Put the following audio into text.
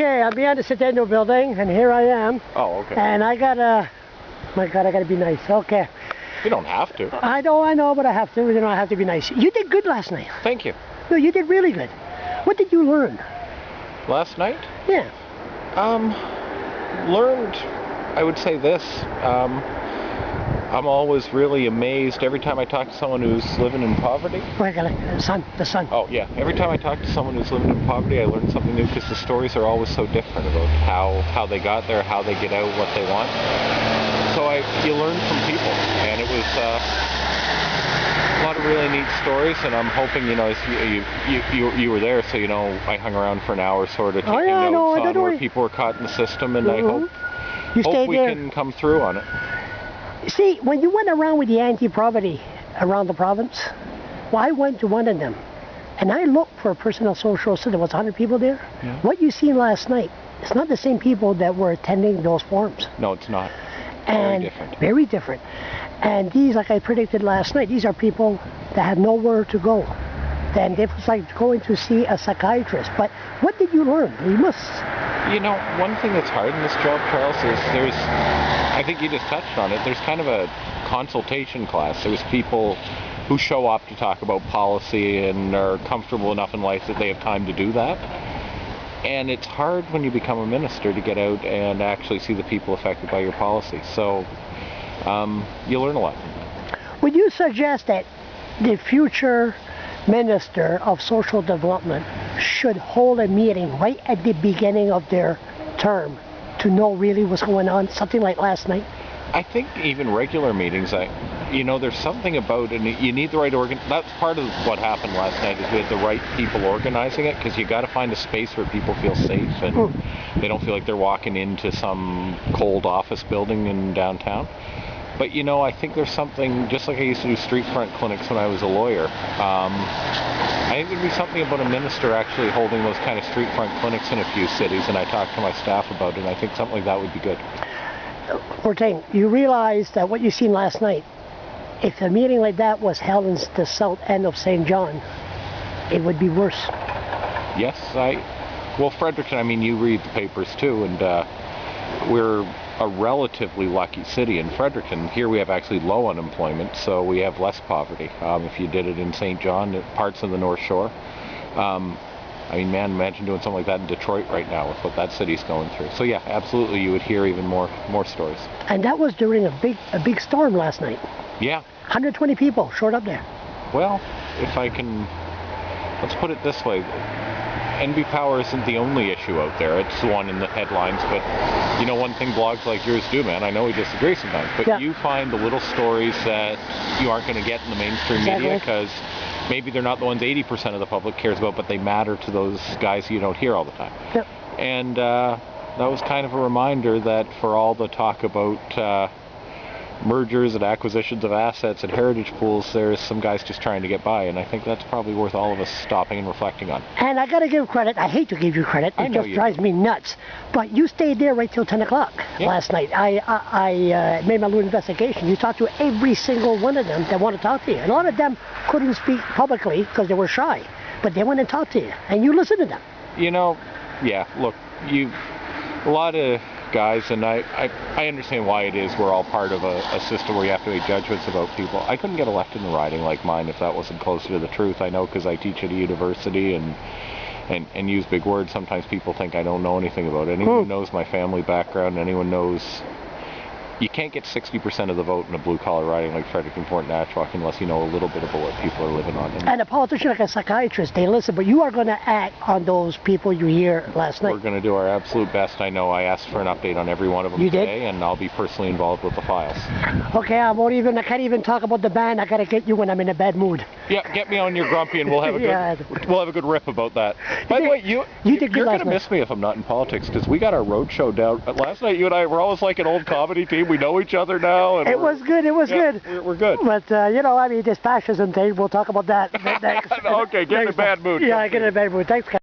Okay, I'm behind the Centennial Building, and here I am. Oh, okay. And I gotta, my God, I gotta be nice. Okay. You don't have to. I know, but I have to. I have to be nice. You did good last night. Thank you. No, you did really good. What did you learn? Last night? Yeah. Learned, I would say this. I'm always really amazed every time I talk to someone who's living in poverty. Oh, I got it. The sun. Oh, yeah. Every time I talk to someone who's living in poverty, I learn something new because the stories are always so different about how they got there, how they get out, what they want. So you learn from people, and it was a lot of really neat stories, and I'm hoping, you were there, so, I hung around for an hour sort of taking notes on where people were caught in the system, and I hope we can come through on it. See, when you went around with the anti-poverty around the province, well, I went to one of them, and I looked for a personal social assistant. There was 100 people there. Yeah. What you seen last night, it's not the same people that were attending those forums. No, it's not. And very different. Very different. And these, like I predicted last night, these are people that had nowhere to go. Then it was like going to see a psychiatrist. But what did you learn? You must. One thing that's hard in this job, Charles, is I think you just touched on it, there's kind of a consultation class. There's people who show up to talk about policy and are comfortable enough in life that they have time to do that. And it's hard when you become a minister to get out and actually see the people affected by your policy. So you learn a lot. Would you suggest that the future Minister of Social Development should hold a meeting right at the beginning of their term to know really what's going on, something like last night? I think even regular meetings, there's something about, and you need the right that's part of what happened last night, is we had the right people organizing it, because you got to find a space where people feel safe and they don't feel like they're walking into some cold office building in downtown. But I think there's something, just like I used to do street front clinics when I was a lawyer, I think there'd be something about a minister actually holding those kind of street front clinics in a few cities, and I talked to my staff about it, and I think something like that would be good. Ortang, you realize that what you seen last night, if a meeting like that was held in the south end of St. John, it would be worse. Yes, well, Fredericton, you read the papers too, and we're a relatively lucky city in Fredericton. Here we have actually low unemployment, so we have less poverty. If you did it in St. John, parts of the North Shore, imagine doing something like that in Detroit right now with what that city's going through. So yeah, absolutely, you would hear even more stories. And that was during a big storm last night. Yeah. 120 people showed up there. Well, let's put it this way. NB Power isn't the only issue out there. It's the one in the headlines, but one thing blogs like yours do, man, I know we disagree sometimes, but you find the little stories that you aren't going to get in the mainstream media, because maybe they're not the ones 80% of the public cares about, but they matter to those guys you don't hear all the time. Yep. And that was kind of a reminder that for all the talk about mergers and acquisitions of assets and heritage pools, there's some guys just trying to get by, and I think that's probably worth all of us stopping and reflecting on. And I gotta give credit, I hate to give you credit, it just drives me nuts, but you stayed there right till 10 o'clock last night. I made my little investigation. You talked to every single one of them that want to talk to you, and a lot of them couldn't speak publicly because they were shy, but they went and talked to you, and you listened to them. Yeah, look, a lot of guys, and I understand why it is we're all part of a system where you have to make judgments about people. I couldn't get elected in a riding like mine if that wasn't closer to the truth. I know, because I teach at a university and use big words. Sometimes people think I don't know anything about it. Anyone who knows my family background, anyone knows you can't get 60% of the vote in a blue-collar riding like Fredericton, Fort Natchitoches unless you know a little bit about what people are living on. And a politician like a psychiatrist, they listen, but you are going to act on those people you hear last night. We're going to do our absolute best. I know I asked for an update on every one of them today, and I'll be personally involved with the files. Okay, I can't even talk about the band. I got to get you when I'm in a bad mood. Yeah, get me on your grumpy, and we'll have a good rip about that. By the way, you're going to miss me if I'm not in politics, because we got our road show down. Last night, you and I were always like an old comedy team. We know each other now. And it was good. We're good. But, this fascism thing, we'll talk about that next. Okay, get in a bad mood. Yeah, get in a bad mood. Thanks, guys.